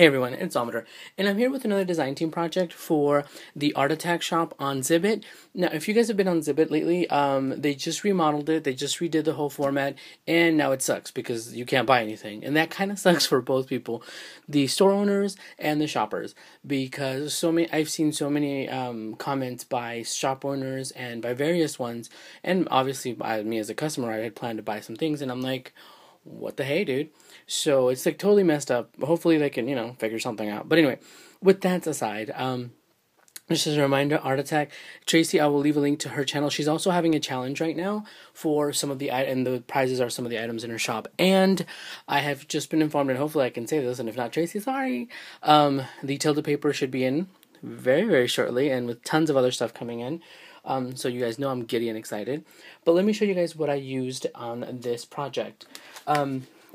Hey everyone, it's Amador, and I'm here with another design team project for the ArtAttack shop on Zibbet. Now, if you guys have been on Zibbet lately, they just remodeled it, they just redid the whole format, and now it sucks because you can't buy anything. And that kind of sucks for both people, the store owners and the shoppers, because I've seen so many comments by shop owners and by various ones, and obviously by me as a customer. I had planned to buy some things, and I'm like, what the hey, dude? So it's like totally messed up. Hopefully they can, figure something out. But anyway, with that aside, just as a reminder, ArtAttack, Traci, I will leave a link to her channel. She's also having a challenge right now for some of and the prizes are some of the items in her shop. And I have just been informed, and hopefully I can say this, and if not, Traci, sorry. The tilde paper should be in very, very shortly, and with tons of other stuff coming in. So you guys know I'm giddy and excited. But let me show you guys what I used on this project.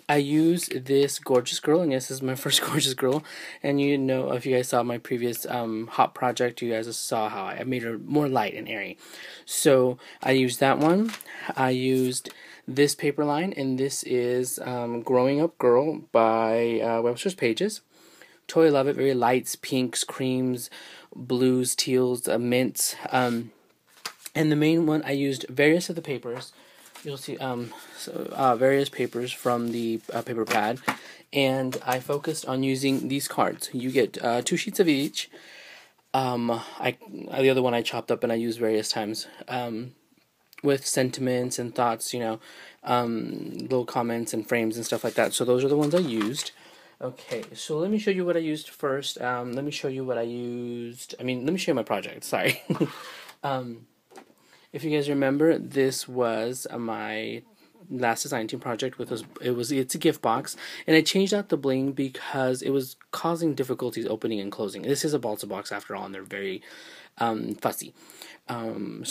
I used this Gorjuss girl, and yes, this is my first Gorjuss girl. And if you guys saw my previous hot project, you guys saw how I made her more light and airy. So I used that one. I used this paper line, and this is Growing Up Girl by Webster's Pages. Totally love it. Very lights, pinks, creams, blues, teals, mints. And the main one, I used various of the papers. You'll see various papers from the paper pad, and I focused on using these cards. You get 2 sheets of each. The other one I chopped up and I used various times with sentiments and thoughts, little comments and frames and stuff like that. So those are the ones I used. Okay, so let me show you what I used first. Let me show you what I used. Let me show you my project. Sorry. If you guys remember, this was my last design team project. It's a gift box, and I changed out the bling because it was causing difficulties opening and closing. This is a balsa box after all, and they're very fussy. And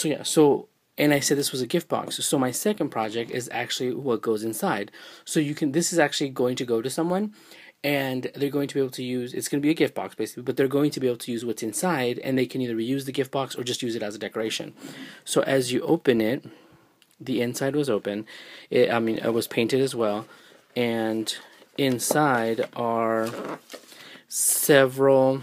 I said this was a gift box. So my second project is actually what goes inside. So this is actually going to go to someone, and they're going to be able to use, it's going to be a gift box basically, but they're going to be able to use what's inside, and they can either reuse the gift box or just use it as a decoration. So as you open it, the inside was open. It was painted as well, and inside are several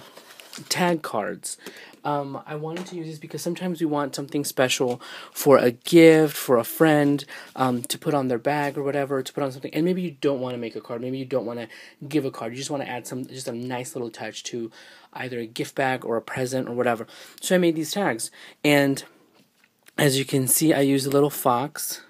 tag cards. I wanted to use these because sometimes we want something special for a gift, for a friend, to put on their bag or whatever, to put on something. And maybe you don't want to make a card. Maybe you don't want to give a card. You just want to add just a nice little touch to either a gift bag or a present or whatever. So I made these tags. And as you can see, I used a little fox.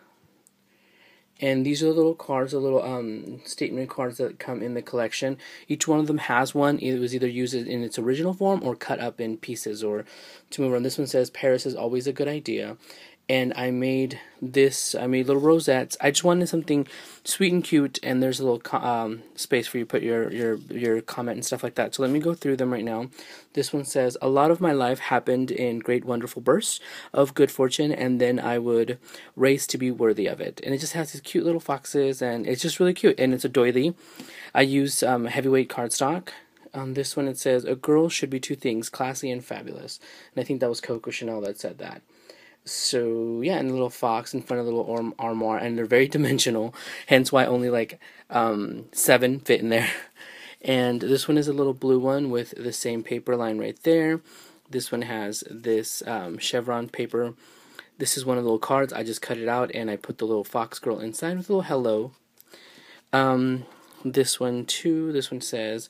And these are the little cards, the little statement cards that come in the collection. Each one of them has one. It was either used in its original form or cut up in pieces or to move around. This one says, Paris is always a good idea. And I made little rosettes. I just wanted something sweet and cute, and there's a little space for you to put your comment and stuff like that. So let me go through them right now. This one says, a lot of my life happened in great wonderful bursts of good fortune, and then I would race to be worthy of it. And it just has these cute little foxes, and it's just really cute, and it's a doily. I used heavyweight cardstock. On this one it says, a girl should be 2 things, classy and fabulous. And I think that was Coco Chanel that said that. So yeah, and a little fox in front of the little armoire, and they're very dimensional, hence why only like 7 fit in there. And this one is a little blue one with the same paper line right there. This one has this chevron paper. This is one of the little cards. I just cut it out and I put the little fox girl inside with a little hello. This one too, this one says,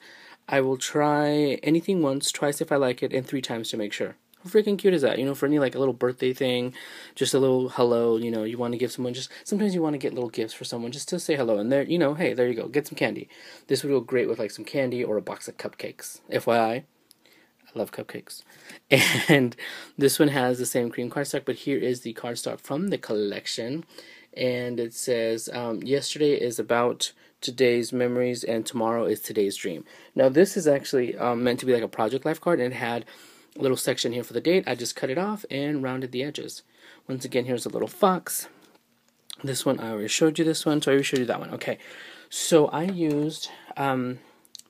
I will try anything once, twice if I like it, and 3 times to make sure. How freaking cute is that? For any like a little birthday thing, just a little hello, you want to give someone, sometimes you want to get little gifts for someone just to say hello, and there, hey, there you go, get some candy. This would go great with like some candy or a box of cupcakes. FYI, I love cupcakes. And this one has the same cream cardstock, but here is the cardstock from the collection, and it says, yesterday is about today's memories, and tomorrow is today's dream. Now this is actually meant to be like a project life card, and it had a little section here for the date. I just cut it off and rounded the edges. Once again, here's a little fox. This one, I already showed you this one, so I already showed you that one. Okay, so I used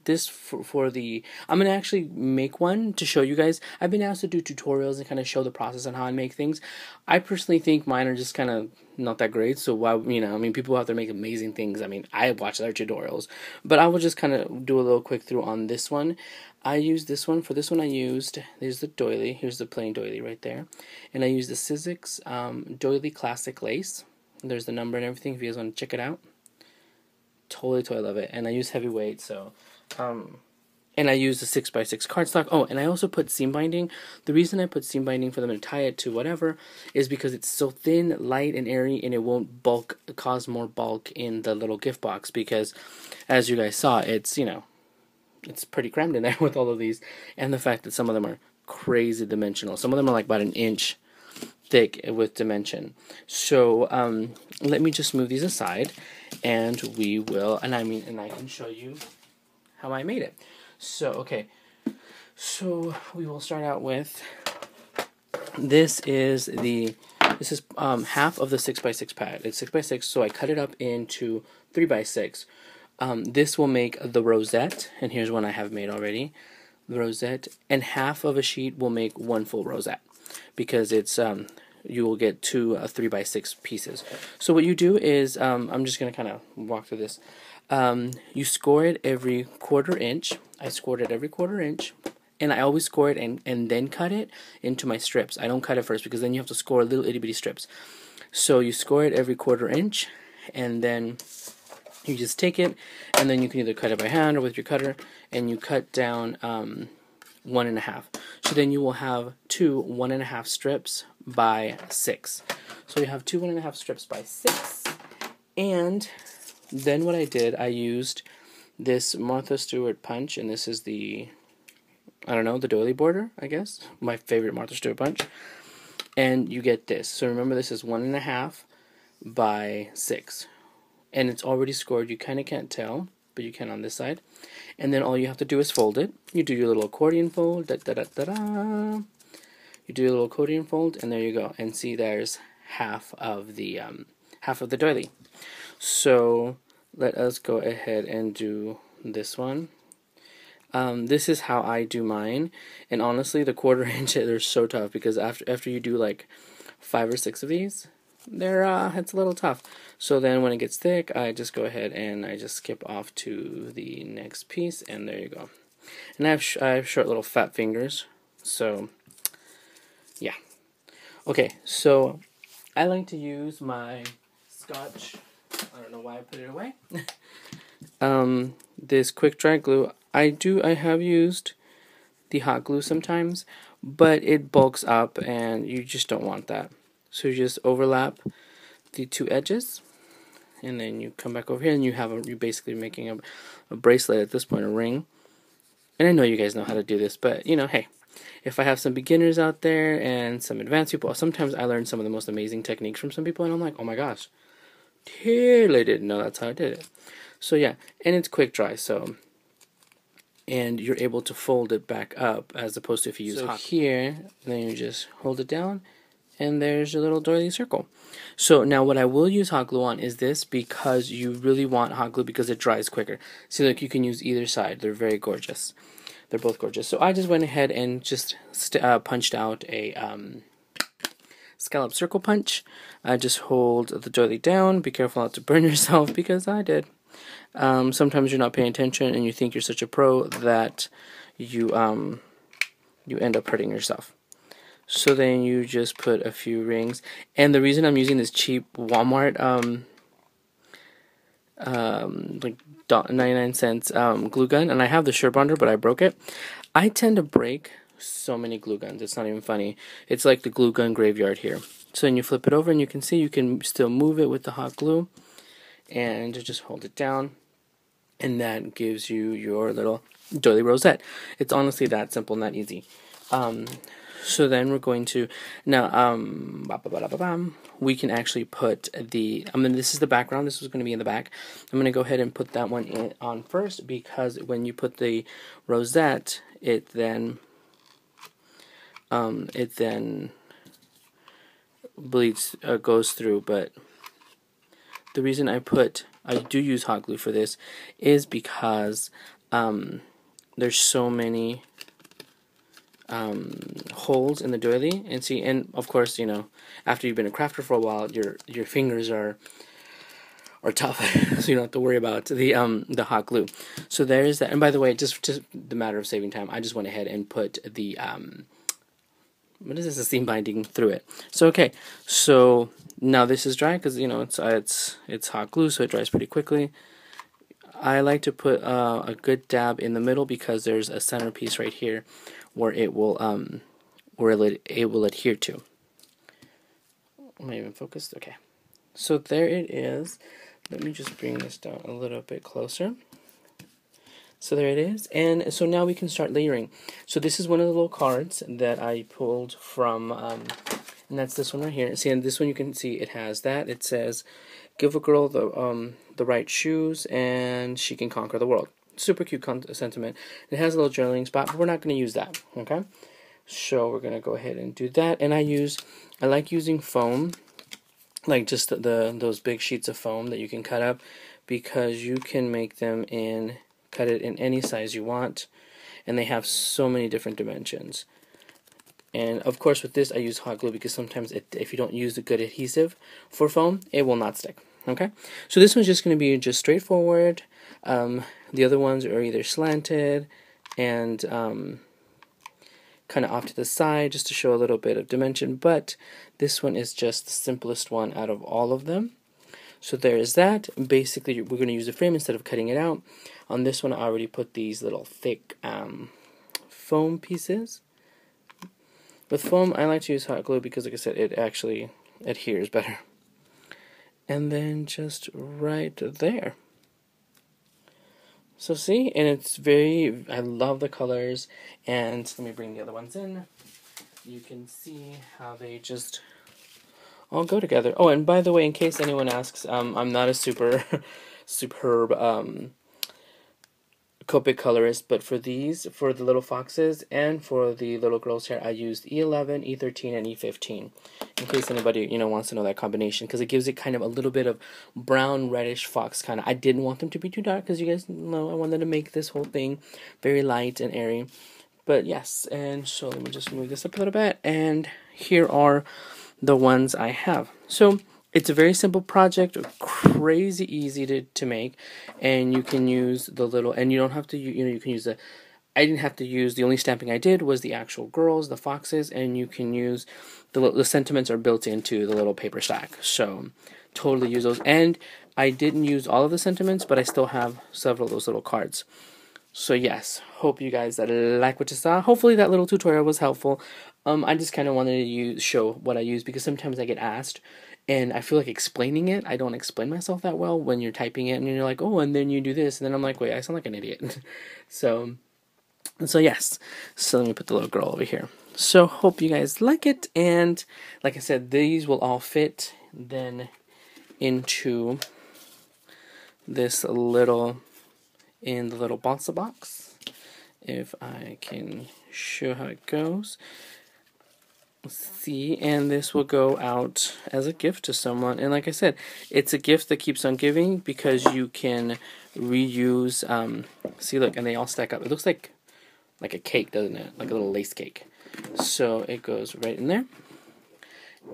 this for the, I'm going to actually make one to show you guys. I've been asked to do tutorials and kind of show the process on how I make things. I personally think mine are just kind of not that great, so why, you know, I mean, people out there make amazing things. I mean, I watch their tutorials, but I will just kind of do a little quick through on this one. I used this one. For this one I used, there's the doily, here's the plain doily right there, and I used the Sizzix doily classic lace. There's the number and everything if you guys want to check it out. Totally love it. And I use heavyweight, so and I use the 6x6 cardstock. Oh, and I also put seam binding. The reason I put seam binding for them to tie it to whatever is because it's so thin, light, and airy, and it won't cause more bulk in the little gift box, because as you guys saw, it's, you know, it's pretty crammed in there with all of these, and the fact that some of them are crazy dimensional. Some of them are like about an inch thick with dimension. So let me just move these aside, and we will, and I can show you how I made it. So okay, so we will start out with, this is half of the 6x6 pad. It's 6x6, so I cut it up into 3x6. This will make the rosette, and here's one I have made already, the rosette, and half of a sheet will make one full rosette, because it's you will get two 3x6 pieces. So what you do is, I'm just going to kind of walk through this. You score it every 1/4 inch. I scored it every 1/4 inch, and I always score it and then cut it into my strips. I don't cut it first, because then you have to score little itty bitty strips. So you score it every 1/4 inch, and then you just take it, and then you can either cut it by hand or with your cutter, and you cut down 1.5. So then you will have two 1.5 strips by 6. So you have two 1.5 strips by 6, and then what I did, I used this Martha Stewart punch, and this is the, I don't know, the doily border, I guess, my favorite Martha Stewart punch, and you get this. So remember, this is 1.5 by 6, and it's already scored. You kind of can't tell, but you can on this side, and then all you have to do is fold it. You do your little accordion fold, da da da da da. You do your little accordion fold, and there you go. And see, there's half of the doily. So let us go ahead and do this one. This is how I do mine, and honestly, the 1/4 inch, they're so tough, because after you do like 5 or 6 of these, it's a little tough. So then when it gets thick, I just go ahead and I just skip off to the next piece, and there you go. And I have short little fat fingers, so yeah. Okay, so I like to use my Scotch, I don't know why I put it away, this quick dry glue. I have used the hot glue sometimes, but it bulks up and you just don't want that. So you just overlap the two edges, and then you come back over here, and you're basically making a bracelet at this point, a ring. And I know you guys know how to do this, but you know, hey, if I have some beginners out there and some advanced people, sometimes I learn some of the most amazing techniques from some people, and I'm like, oh my gosh, totally didn't know that's how I did it. So yeah, and it's quick dry, so, and you're able to fold it back up as opposed to if you use hot. Here, then you just hold it down, and there's your little doily circle. So now what I will use hot glue on is this, because you really want hot glue because it dries quicker. See, look, you can use either side. They're very gorgeous. They're both gorgeous. So I just went ahead and just punched out a scallop circle punch. I just hold the doily down. Be careful not to burn yourself, because I did. Sometimes you're not paying attention and you think you're such a pro that you end up hurting yourself. So then you just put a few rings, and the reason I'm using this cheap Walmart like 99-cent glue gun, and I have the Sure Bonder, but I broke it. I tend to break so many glue guns, it's not even funny. It's like the glue gun graveyard here. So then you flip it over, and you can see you can still move it with the hot glue, and just hold it down, and that gives you your little doily rosette. It's honestly that simple and that easy. So then we're going to, now, we can actually put the, this is the background, this is going to be in the back. I'm going to go ahead and put that one on first, because when you put the rosette, it then bleeds, goes through, but the reason I do use hot glue for this is because there's so many holes in the doily, and see, and of course, you know, after you've been a crafter for a while, your fingers are tough, so you don't have to worry about the hot glue. So there's that. And by the way, just the matter of saving time, I just went ahead and put the what is this, a seam binding through it. So okay, so now this is dry because, you know, it's hot glue, so it dries pretty quickly. I like to put a good dab in the middle because there's a centerpiece right here where it will adhere to. Am I even focused? Okay. So there it is. Let me just bring this down a little bit closer. So there it is. And so now we can start layering. So this is one of the little cards that I pulled from, and that's this one right here. See, and this one you can see it has that. It says, give a girl the right shoes and she can conquer the world. Super cute sentiment. It has a little journaling spot, but we're not going to use that, okay? So we're going to go ahead and do that. And I like using foam, like just those big sheets of foam that you can cut up, because you can make them cut it in any size you want, and they have so many different dimensions. And of course with this I use hot glue because sometimes if you don't use a good adhesive for foam, it will not stick. Okay, so this one's just going to be just straightforward. The other ones are either slanted and kind of off to the side just to show a little bit of dimension, but this one is just the simplest one out of all of them. So there is that. Basically we're going to use the frame instead of cutting it out. On this one I already put these little thick foam pieces. With foam I like to use hot glue because, like I said, it actually adheres better. And then just right there. So see, and it's I love the colors, and let me bring the other ones in. You can see how they just all go together. Oh, and by the way, in case anyone asks, I'm not a superb Copic colorist, but for these, for the little foxes and for the little girl's hair, I used E11, E13, and E15. In case anybody, you know, wants to know that combination, because it gives it kind of a little bit of brown, reddish fox kind of. I didn't want them to be too dark, because you guys know I wanted to make this whole thing very light and airy. But yes, and so let me just move this up a little bit, and here are the ones I have. So it's a very simple project, crazy easy to make, and you can use the little, and you don't have to, you know, you can use the, I didn't have to use, the only stamping I did was the actual girls, the foxes, and you can use, the sentiments are built into the little paper stack, so totally use those. And I didn't use all of the sentiments, but I still have several of those little cards. So yes, hope you guys like what you saw. Hopefully that little tutorial was helpful. I just kind of wanted to show what I use, because sometimes I get asked, and I feel like explaining it, I don't explain myself that well when you're typing it, and you're like, oh, and then you do this, and then I'm like, wait, I sound like an idiot. So yes, so let me put the little girl over here. So hope you guys like it, and like I said, these will all fit then into this little, in the little balsa box. If I can show how it goes. See, and this will go out as a gift to someone. And like I said, it's a gift that keeps on giving, because you can reuse, see, look, and they all stack up. It looks like a cake, doesn't it? Like a little lace cake. So it goes right in there,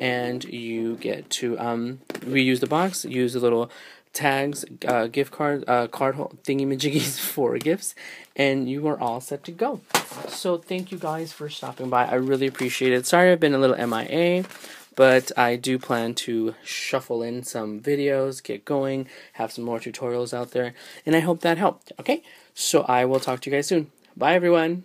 and you get to reuse the box, use the little tags, gift card, card thingy-majiggies for gifts, and you are all set to go. So thank you guys for stopping by. I really appreciate it. Sorry I've been a little MIA, but I do plan to shuffle in some videos, get going, have some more tutorials out there, and I hope that helped. Okay, so I will talk to you guys soon. Bye everyone.